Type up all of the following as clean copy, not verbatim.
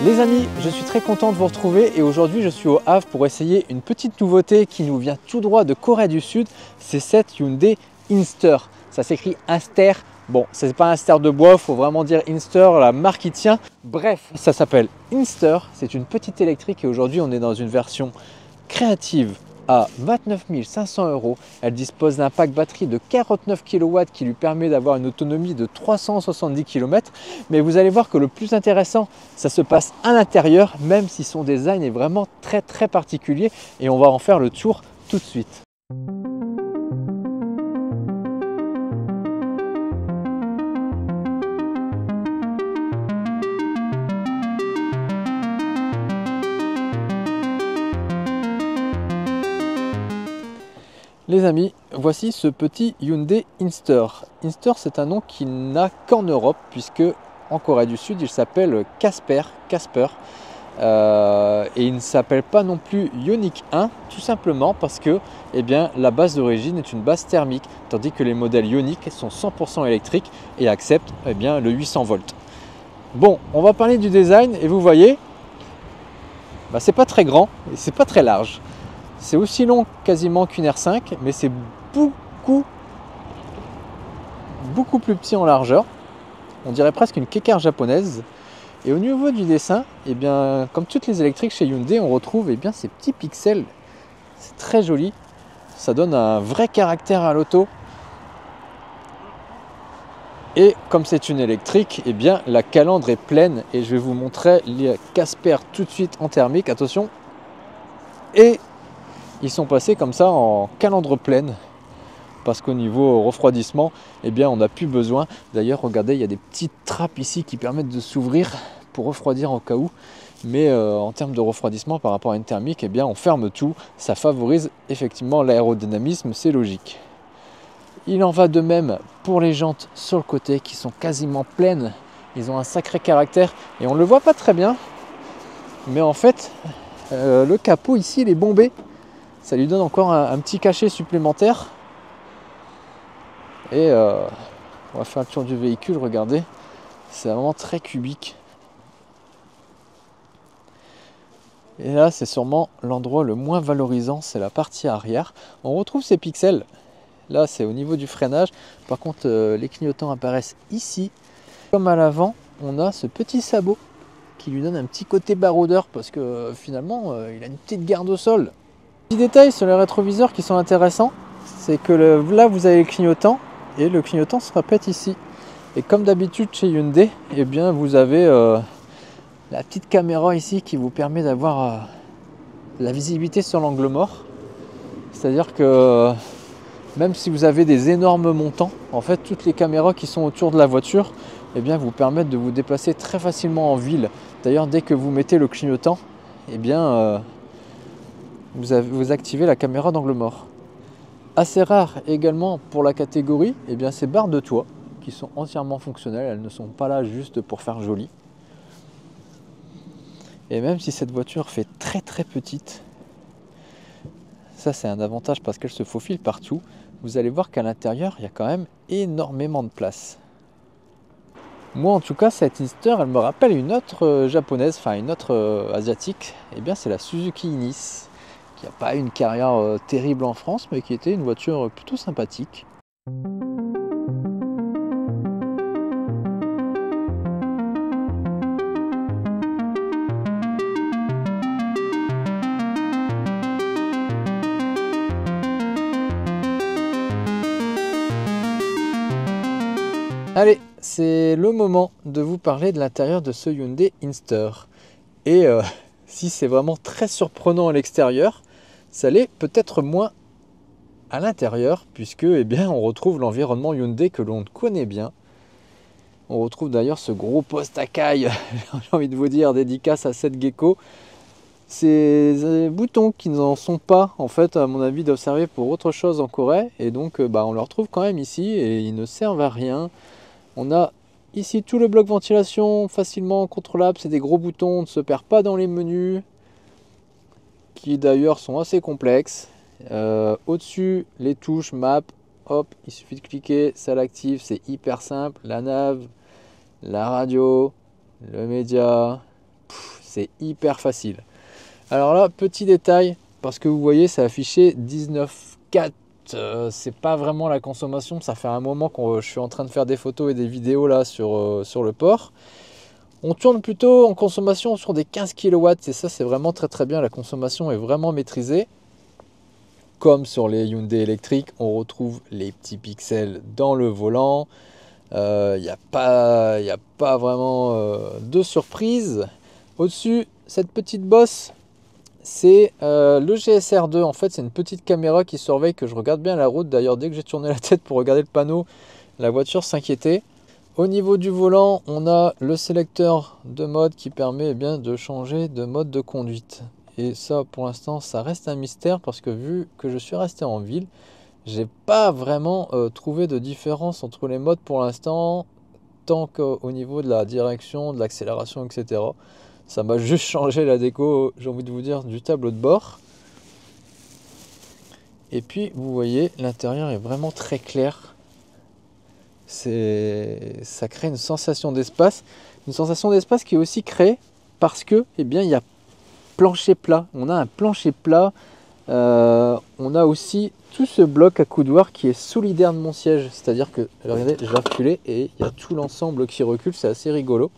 Les amis, je suis très content de vous retrouver et aujourd'hui je suis au Havre pour essayer une petite nouveauté qui nous vient tout droit de Corée du Sud. C'est cette Hyundai Inster. Ça s'écrit Inster. Bon, c'est pas Inster de bois, il faut vraiment dire Inster, la marque qui tient. Bref, ça s'appelle Inster. C'est une petite électrique et aujourd'hui on est dans une version créative à 29 500 €. Elle dispose d'un pack batterie de 49 kW qui lui permet d'avoir une autonomie de 370 km. Mais vous allez voir que le plus intéressant, ça se passe à l'intérieur, même si son design est vraiment très particulier. Et on va en faire le tour tout de suite. Les amis, voici ce petit Hyundai Inster. Inster, c'est un nom qui n'a qu'en Europe, puisque en Corée du Sud, il s'appelle Casper. Et il ne s'appelle pas non plus Ioniq 1, tout simplement parce que la base d'origine est une base thermique, tandis que les modèles Ioniq sont 100% électriques et acceptent le 800 volts. Bon, on va parler du design et vous voyez, c'est pas très grand et c'est pas très large. C'est aussi long quasiment qu'une R5, mais c'est beaucoup plus petit en largeur. On dirait presque une K-Car japonaise. Et au niveau du dessin, comme toutes les électriques chez Hyundai, on retrouve ces petits pixels. C'est très joli. Ça donne un vrai caractère à l'auto. Et comme c'est une électrique, la calandre est pleine. Et je vais vous montrer les Casper tout de suite en thermique. Attention. Et ils sont passés comme ça en calandre pleine parce qu'au niveau refroidissement, on n'a plus besoin. D'ailleurs, regardez, il y a des petites trappes ici qui permettent de s'ouvrir pour refroidir au cas où. Mais en termes de refroidissement par rapport à une thermique, on ferme tout. Ça favorise effectivement l'aérodynamisme, c'est logique. Il en va de même pour les jantes sur le côté qui sont quasiment pleines. Ils ont un sacré caractère et on ne le voit pas très bien. Mais en fait, le capot ici, il est bombé. Ça lui donne encore un petit cachet supplémentaire. Et on va faire un tour du véhicule, regardez. C'est vraiment très cubique. Et là, c'est sûrement l'endroit le moins valorisant, c'est la partie arrière. On retrouve ces pixels. Là, c'est au niveau du freinage. Par contre, les clignotants apparaissent ici. Comme à l'avant, on a ce petit sabot qui lui donne un petit côté baroudeur parce que finalement, il a une petite garde au sol. Petits détails sur les rétroviseurs qui sont intéressants, c'est que là vous avez le clignotant et le clignotant se répète ici. Et comme d'habitude chez Hyundai, vous avez la petite caméra ici qui vous permet d'avoir la visibilité sur l'angle mort. C'est-à-dire que même si vous avez des énormes montants, en fait toutes les caméras qui sont autour de la voiture vous permettent de vous déplacer très facilement en ville. D'ailleurs, dès que vous mettez le clignotant, vous activez la caméra d'angle mort. Assez rare également pour la catégorie, ces barres de toit qui sont entièrement fonctionnelles, elles ne sont pas là juste pour faire joli. Et même si cette voiture fait très petite, ça c'est un avantage parce qu'elle se faufile partout, vous allez voir qu'à l'intérieur il y a quand même énormément de place. Moi en tout cas, cette Inster, elle me rappelle une autre japonaise, enfin une autre asiatique, c'est la Suzuki Ignis. Qui n'a pas une carrière terrible en France, mais qui était une voiture plutôt sympathique. Allez, c'est le moment de vous parler de l'intérieur de ce Hyundai Inster. Et si c'est vraiment très surprenant à l'extérieur, ça l'est peut-être moins à l'intérieur, puisque eh bien, on retrouve l'environnement Hyundai que l'on connaît bien. On retrouve d'ailleurs ce gros poste Akai, j'ai envie de vous dire, dédicace à cette gecko. Ces boutons qui n'en sont pas, en fait, à mon avis, d'observer pour autre chose en Corée. Et donc, on le retrouve quand même ici et ils ne servent à rien. On a ici tout le bloc ventilation facilement contrôlable. C'est des gros boutons, on ne se perd pas dans les menus, qui d'ailleurs sont assez complexes. Au-dessus, les touches map, hop, il suffit de cliquer, ça l'active, c'est hyper simple. La nav, la radio, le média, c'est hyper facile. Alors là, petit détail, parce que vous voyez, c'est affiché 19,4. C'est pas vraiment la consommation. Ça fait un moment que je suis en train de faire des photos et des vidéos là sur le port. On tourne plutôt en consommation sur des 15 kW. Et ça, c'est vraiment très très bien. La consommation est vraiment maîtrisée. Comme sur les Hyundai électriques, on retrouve les petits pixels dans le volant. Il n'y a pas vraiment de surprise. Au-dessus, cette petite bosse, c'est le GSR2. En fait, c'est une petite caméra qui surveille que je regarde bien la route. D'ailleurs, dès que j'ai tourné la tête pour regarder le panneau, la voiture s'inquiétait. Au niveau du volant, on a le sélecteur de mode qui permet eh bien, de changer de mode de conduite. Et ça, pour l'instant, ça reste un mystère parce que vu que je suis resté en ville, j'ai pas vraiment trouvé de différence entre les modes pour l'instant, tant qu'au niveau de la direction, de l'accélération, etc. Ça m'a juste changé la déco, j'ai envie de vous dire, du tableau de bord. Et puis, vous voyez, l'intérieur est vraiment très clair. Ça crée une sensation d'espace. Une sensation d'espace qui est aussi créée parce que, eh bien, il y a plancher plat. On a un plancher plat. On a aussi tout ce bloc à coudoir qui est solidaire de mon siège. C'est-à-dire que, regardez, je vais reculer et il y a tout l'ensemble qui recule. C'est assez rigolo.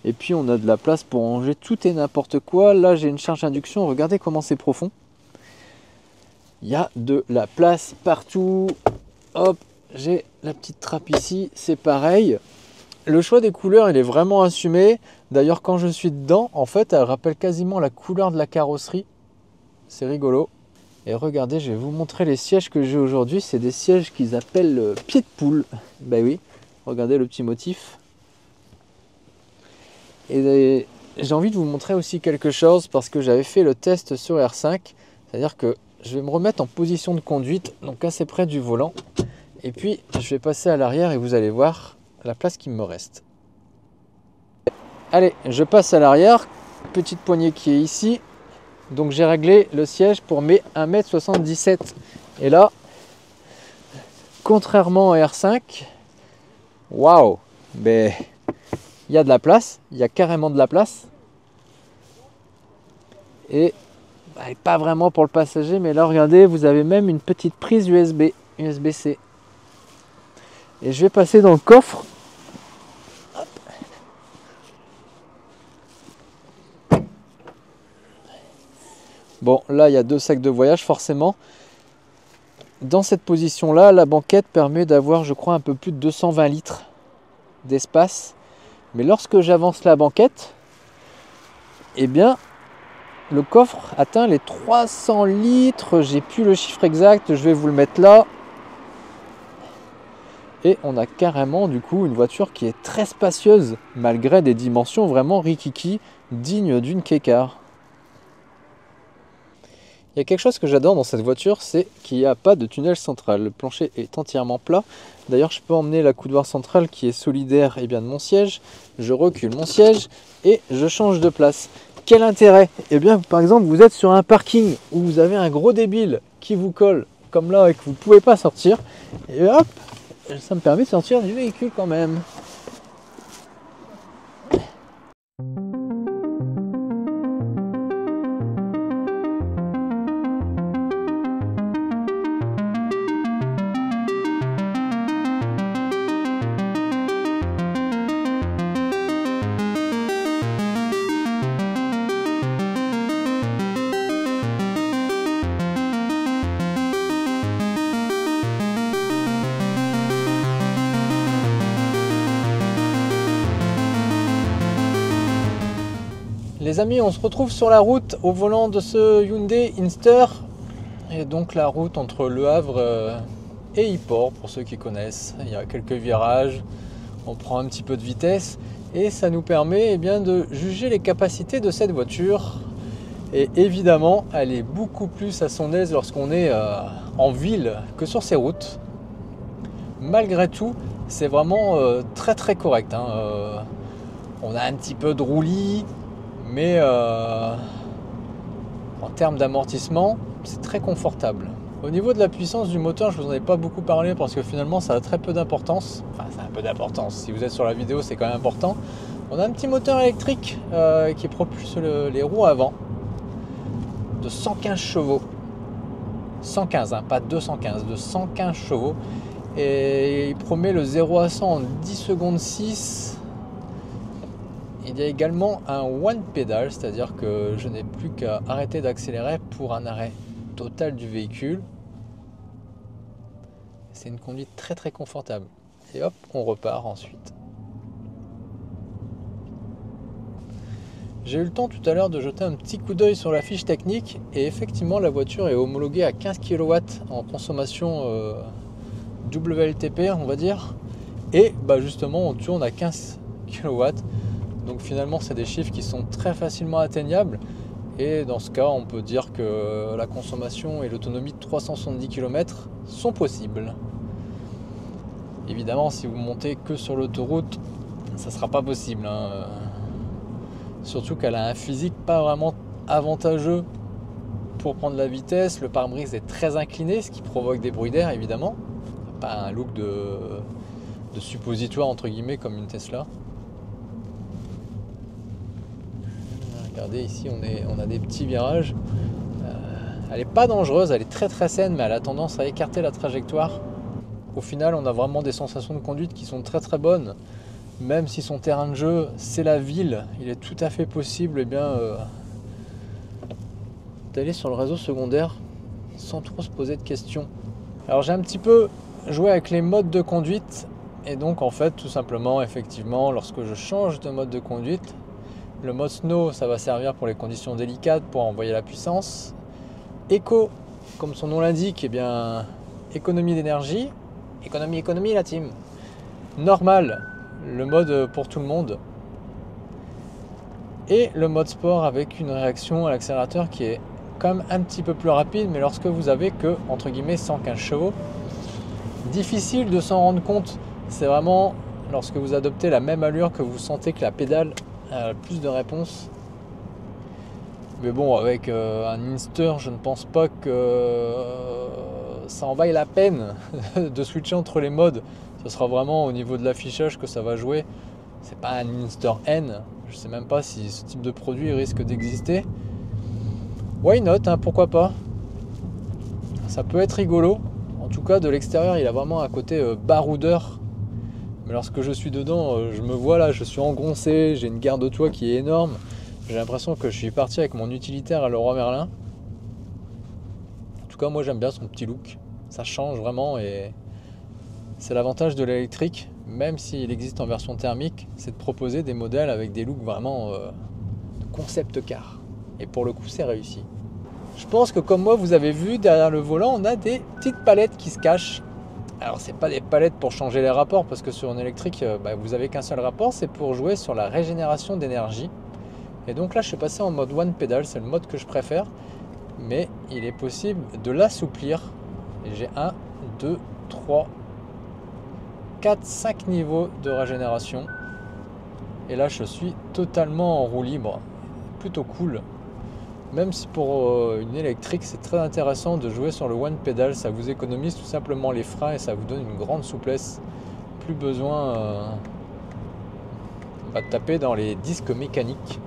Et puis on a de la place pour ranger tout et n'importe quoi. Là j'ai une charge induction, regardez comment c'est profond. Il y a de la place partout. Hop, j'ai la petite trappe ici, c'est pareil. Le choix des couleurs il est vraiment assumé. D'ailleurs quand je suis dedans, en fait elle rappelle quasiment la couleur de la carrosserie. C'est rigolo. Et regardez, je vais vous montrer les sièges que j'ai aujourd'hui. C'est des sièges qu'ils appellent pied de poule. Ben oui, regardez le petit motif. Et j'ai envie de vous montrer aussi quelque chose parce que j'avais fait le test sur R5. C'est-à-dire que je vais me remettre en position de conduite, donc assez près du volant. Et puis je vais passer à l'arrière et vous allez voir la place qui me reste. Allez, je passe à l'arrière. Petite poignée qui est ici. Donc j'ai réglé le siège pour mes 1,77 m. Et là, contrairement à R5, waouh, ben... il y a de la place, il y a carrément de la place. Et pas vraiment pour le passager, mais là regardez, vous avez même une petite prise USB-C. Et je vais passer dans le coffre. Hop. Bon, là il y a 2 sacs de voyage forcément. Dans cette position-là, la banquette permet d'avoir, je crois, un peu plus de 220 litres d'espace. Mais lorsque j'avance la banquette, eh bien, le coffre atteint les 300 litres. J'ai plus le chiffre exact, je vais vous le mettre là. Et on a carrément du coup une voiture qui est très spacieuse, malgré des dimensions vraiment rikiki, dignes d'une K-Car. Il y a quelque chose que j'adore dans cette voiture, c'est qu'il n'y a pas de tunnel central. Le plancher est entièrement plat. D'ailleurs, je peux emmener la coudoir centrale qui est solidaire de mon siège. Je recule mon siège et je change de place. Quel intérêt? Eh bien, par exemple, vous êtes sur un parking où vous avez un gros débile qui vous colle, comme là, et que vous ne pouvez pas sortir. Et hop, ça me permet de sortir du véhicule quand même. Les amis, on se retrouve sur la route au volant de ce Hyundai Inster. Et donc la route entre Le Havre et Yport, pour ceux qui connaissent. Il y a quelques virages, on prend un petit peu de vitesse et ça nous permet de juger les capacités de cette voiture. Et évidemment, elle est beaucoup plus à son aise lorsqu'on est en ville que sur ces routes. Malgré tout, c'est vraiment très très correct. On a un petit peu de roulis, mais en termes d'amortissement, c'est très confortable. Au niveau de la puissance du moteur, je ne vous en ai pas beaucoup parlé parce que finalement ça a très peu d'importance. Enfin, ça a un peu d'importance. Si vous êtes sur la vidéo, c'est quand même important. On a un petit moteur électrique qui propulse les roues avant de 115 chevaux. 115, pas 215, de 115 chevaux. Et il promet le 0 à 100 en 10 secondes 6. Il y a également un one pedal, c'est-à-dire que je n'ai plus qu'à arrêter d'accélérer pour un arrêt total du véhicule. C'est une conduite très très confortable. Et hop, on repart ensuite. J'ai eu le temps tout à l'heure de jeter un petit coup d'œil sur la fiche technique et effectivement la voiture est homologuée à 15 kW en consommation WLTP on va dire. Et justement on tourne à 15 kW. Donc finalement c'est des chiffres qui sont très facilement atteignables et dans ce cas on peut dire que la consommation et l'autonomie de 370 km sont possibles. Évidemment si vous montez que sur l'autoroute ça ne sera pas possible. Surtout qu'elle a un physique pas vraiment avantageux pour prendre la vitesse. Le pare-brise est très incliné, ce qui provoque des bruits d'air évidemment. Pas un look de suppositoire entre guillemets comme une Tesla. Regardez ici on a des petits virages. Elle n'est pas dangereuse, elle est très très saine mais elle a tendance à écarter la trajectoire. Au final on a vraiment des sensations de conduite qui sont très très bonnes. Même si son terrain de jeu c'est la ville, il est tout à fait possible d'aller sur le réseau secondaire sans trop se poser de questions. Alors j'ai un petit peu joué avec les modes de conduite et donc en fait tout simplement effectivement lorsque je change de mode de conduite, le mode snow ça va servir pour les conditions délicates pour envoyer la puissance. Eco, comme son nom l'indique, économie d'énergie, économie la team. Normal, le mode pour tout le monde. Et le mode sport avec une réaction à l'accélérateur qui est quand même un petit peu plus rapide, mais lorsque vous avez que entre guillemets 115 chevaux, difficile de s'en rendre compte. C'est vraiment lorsque vous adoptez la même allure que vous sentez que la pédale a plus de réponse. Mais bon, avec un Inster, je ne pense pas que ça en vaille la peine de switcher entre les modes. Ce sera vraiment au niveau de l'affichage que ça va jouer. C'est pas un Inster N. Je sais même pas si ce type de produit risque d'exister. Why not, pourquoi pas. Ça peut être rigolo. En tout cas, de l'extérieur, il a vraiment un côté baroudeur. Mais lorsque je suis dedans, je me vois là, je suis engoncé, j'ai une garde-toit qui est énorme. J'ai l'impression que je suis parti avec mon utilitaire à Leroy Merlin. En tout cas, moi j'aime bien son petit look. Ça change vraiment et c'est l'avantage de l'électrique, même s'il existe en version thermique, c'est de proposer des modèles avec des looks vraiment de concept car. Et pour le coup, c'est réussi. Je pense que comme moi, vous avez vu, derrière le volant, on a des petites palettes qui se cachent. Alors, c'est pas des palettes pour changer les rapports, parce que sur une électrique, vous n'avez qu'un seul rapport, c'est pour jouer sur la régénération d'énergie. Et donc là, je suis passé en mode one pedal, c'est le mode que je préfère. Mais il est possible de l'assouplir. Et j'ai 1, 2, 3, 4, 5 niveaux de régénération. Et là, je suis totalement en roue libre. Plutôt cool. Même si pour une électrique, c'est très intéressant de jouer sur le one pedal. Ça vous économise tout simplement les freins et ça vous donne une grande souplesse. Plus besoin de taper dans les disques mécaniques.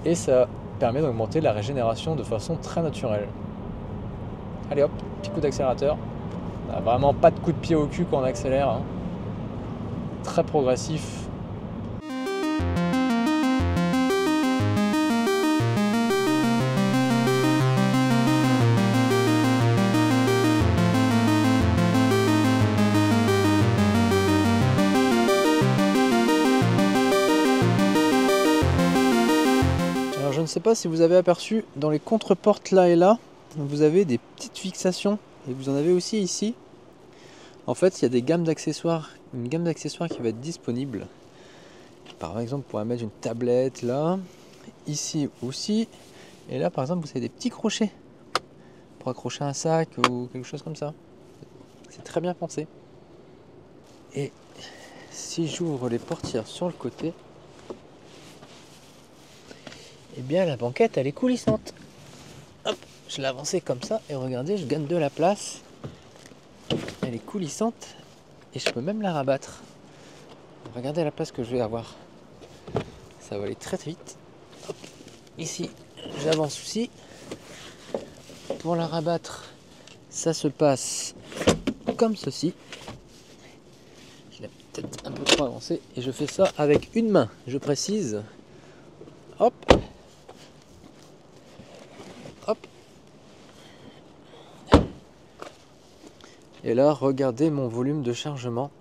Et ça permet d'augmenter la régénération de façon très naturelle. Allez hop, petit coup d'accélérateur. On n'a vraiment pas de coup de pied au cul quand on accélère. Très progressif. je ne sais pas si vous avez aperçu, dans les contreportes là et là, vous avez des petites fixations, et vous en avez aussi ici. En fait, il y a des gammes d'accessoires, une gamme d'accessoires qui va être disponible. Par exemple, on pourrait mettre une tablette là, ici aussi, et là par exemple, vous avez des petits crochets pour accrocher un sac ou quelque chose comme ça. C'est très bien pensé. Et si j'ouvre les portières sur le côté, eh bien la banquette elle est coulissante. Hop, je l'ai avancée comme ça et regardez, je gagne de la place. Elle est coulissante et je peux même la rabattre. Regardez la place que je vais avoir. Ça va aller très vite. Hop, ici, j'avance aussi. Pour la rabattre, ça se passe comme ceci. Je l'ai peut-être un peu trop avancé et je fais ça avec une main, je précise. Hop. Hop. Et là, regardez mon volume de chargement.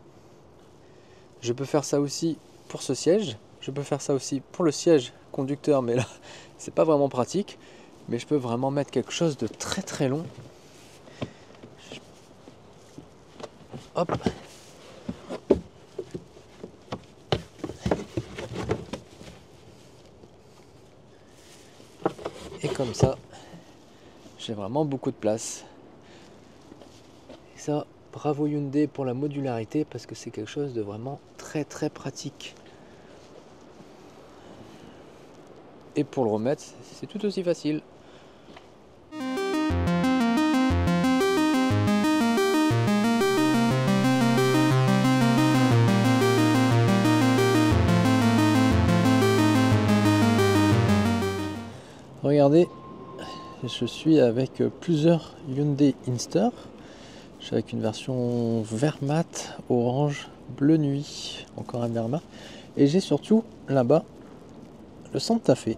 Je peux faire ça aussi pour ce siège. Je peux faire ça aussi pour le siège conducteur, mais là, c'est pas vraiment pratique. Mais je peux vraiment mettre quelque chose de très très long. Hop. Et comme ça, j'ai vraiment beaucoup de place. Et ça, bravo Hyundai pour la modularité parce que c'est quelque chose de vraiment très très pratique. Et pour le remettre, c'est tout aussi facile. Regardez, je suis avec plusieurs Hyundai Inster. Je suis avec une version vert mat, orange, bleu nuit, encore un vert mat. Et j'ai surtout là-bas le Santa Fe.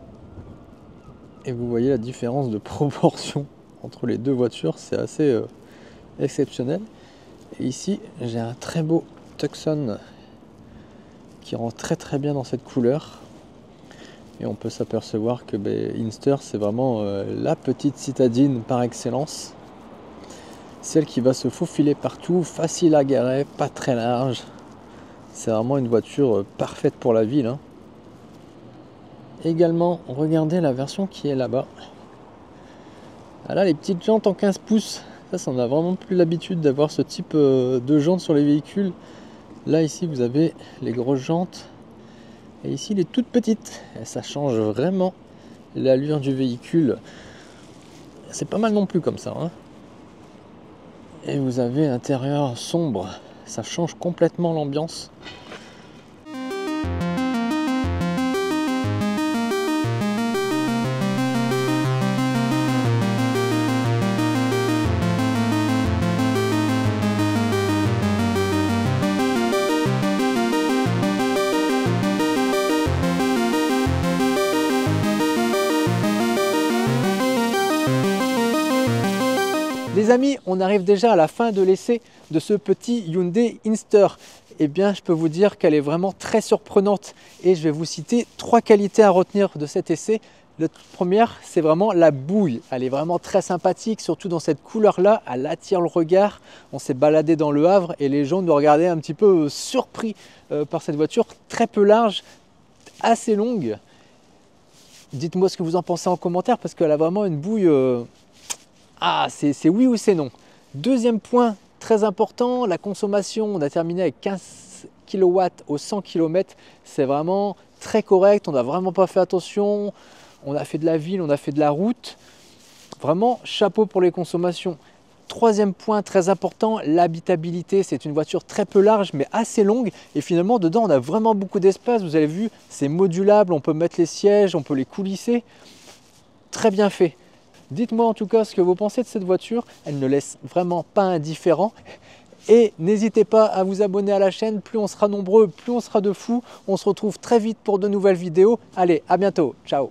Et vous voyez la différence de proportion entre les deux voitures, c'est assez exceptionnel. Et ici, j'ai un très beau Tucson qui rend très très bien dans cette couleur. Et on peut s'apercevoir que Inster, c'est vraiment la petite citadine par excellence. Celle qui va se faufiler partout, facile à garer, pas très large. C'est vraiment une voiture parfaite pour la ville. Hein. Également, regardez la version qui est là-bas. Ah là, les petites jantes en 15 pouces. Ça, on a vraiment plus l'habitude d'avoir ce type de jantes sur les véhicules. Là, ici, vous avez les grosses jantes. Et ici, les toutes petites. Et ça change vraiment l'allure du véhicule. C'est pas mal non plus comme ça. Hein. Et vous avez l'intérieur sombre. Ça change complètement l'ambiance. Les amis, on arrive déjà à la fin de l'essai de ce petit Hyundai Inster. Eh bien, je peux vous dire qu'elle est vraiment très surprenante et je vais vous citer 3 qualités à retenir de cet essai. La première, c'est vraiment la bouille. Elle est vraiment très sympathique, surtout dans cette couleur-là. Elle attire le regard. On s'est baladé dans le Havre et les gens nous regardaient un petit peu surpris par cette voiture très peu large, assez longue. Dites-moi ce que vous en pensez en commentaire parce qu'elle a vraiment une bouille... Ah, c'est oui ou c'est non. Deuxième point très important, la consommation. On a terminé avec 15 kW au 100 km. C'est vraiment très correct. On n'a vraiment pas fait attention. On a fait de la ville, on a fait de la route. Vraiment, chapeau pour les consommations. Troisième point très important, l'habitabilité. C'est une voiture très peu large mais assez longue. Et finalement, dedans, on a vraiment beaucoup d'espace. Vous avez vu, c'est modulable. On peut mettre les sièges, on peut les coulisser. Très bien fait. Dites-moi en tout cas ce que vous pensez de cette voiture, elle ne laisse vraiment pas indifférent. Et n'hésitez pas à vous abonner à la chaîne, plus on sera nombreux, plus on sera de fous. On se retrouve très vite pour de nouvelles vidéos. Allez, à bientôt, ciao!